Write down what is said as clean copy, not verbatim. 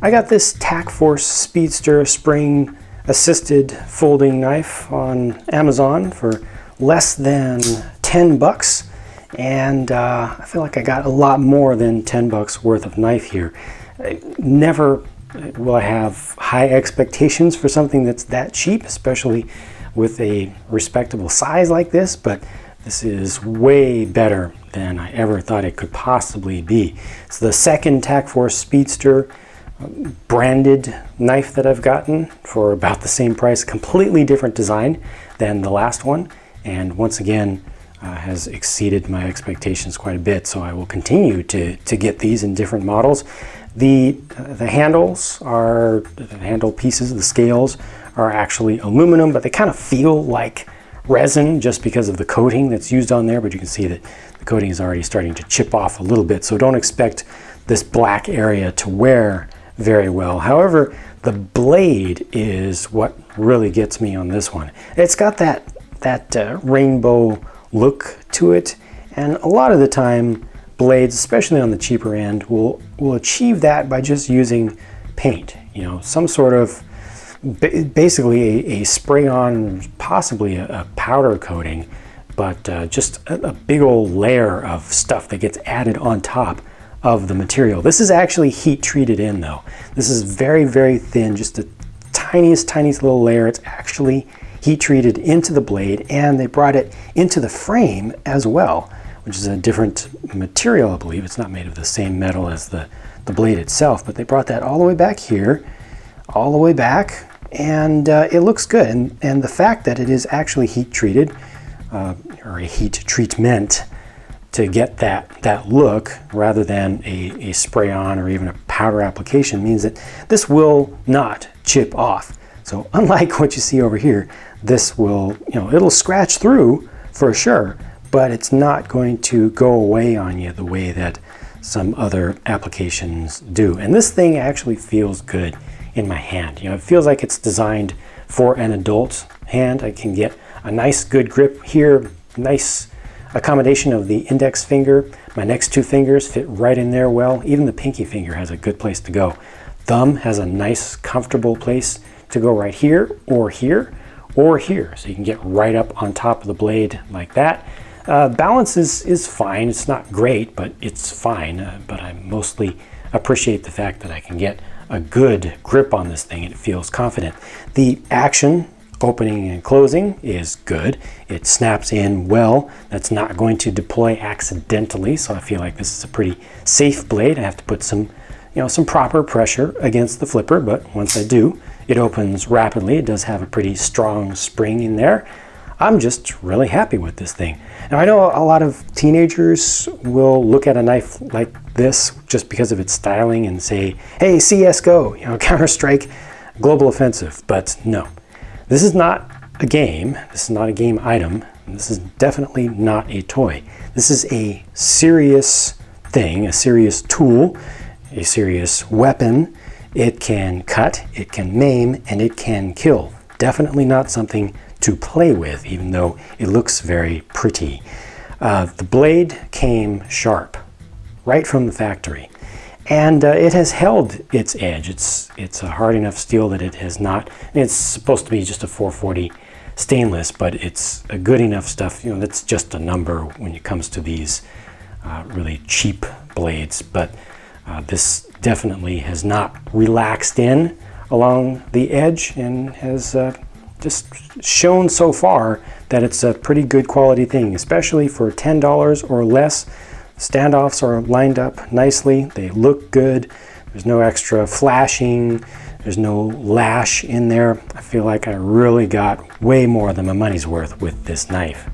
I got this TAC Force Speedster spring assisted folding knife on Amazon for less than 10 bucks. And I feel like I got a lot more than 10 bucks worth of knife here. Never will I have high expectations for something that's that cheap, especially with a respectable size like this, but this is way better than I ever thought it could possibly be. It's the second TAC Force Speedster branded knife that I've gotten for about the same price, completely different design than the last one, and once again has exceeded my expectations quite a bit, so I will continue to get these in different models. The handles are, the handle pieces, the scales are actually aluminum, but they kind of feel like resin just because of the coating that's used on there, but you can see that the coating is already starting to chip off a little bit, so don't expect this black area to wear very well. However, the blade is what really gets me on this one. It's got that rainbow look to it, and a lot of the time blades, especially on the cheaper end, will achieve that by just using paint, you know, some sort of basically a spray on, possibly a powder coating, but just a big old layer of stuff that gets added on top of the material. This is actually heat treated in though. This is very, very thin, just the tiniest little layer. It's actually heat treated into the blade, and they brought it into the frame as well, which is a different material, I believe. It's not made of the same metal as the blade itself, but they brought that all the way back here, all the way back, and it looks good. And the fact that it is actually heat treated, or a heat treatment, to get that look rather than a spray on or even a powder application means that this will not chip off. So unlike what you see over here, this will, you know, it'll scratch through for sure, but it's not going to go away on you the way that some other applications do. And this thing actually feels good in my hand. You know, it feels like it's designed for an adult hand. I can get a nice good grip here, nice accommodation of the index finger. My next two fingers fit right in there well. Even the pinky finger has a good place to go. Thumb has a nice comfortable place to go right here or here or here. So you can get right up on top of the blade like that. Balance is fine. It's not great, but it's fine. But I mostly appreciate the fact that I can get a good grip on this thing and it feels confident. The action, opening and closing, is good. It snaps in well. That's not going to deploy accidentally, so I feel like this is a pretty safe blade. I have to put some, you know, some proper pressure against the flipper, but once I do, it opens rapidly. It does have a pretty strong spring in there. I'm just really happy with this thing. Now I know a lot of teenagers will look at a knife like this just because of its styling and say, hey, CSGO, you know, Counter-Strike, Global Offensive, but no. This is not a game. This is not a game item. This is definitely not a toy. This is a serious thing, a serious tool, a serious weapon. It can cut, it can maim, and it can kill. Definitely not something to play with, even though it looks very pretty. The blade came sharp, right from the factory. And it has held its edge. It's a hard enough steel that it has not. It's supposed to be just a 440 stainless, but it's a good enough stuff. You know, that's just a number when it comes to these really cheap blades. But this definitely has not relaxed in along the edge and has just shown so far that it's a pretty good quality thing, especially for $10 or less. Standoffs are lined up nicely. They look good. There's no extra flashing. There's no lash in there. I feel like I really got way more than my money's worth with this knife.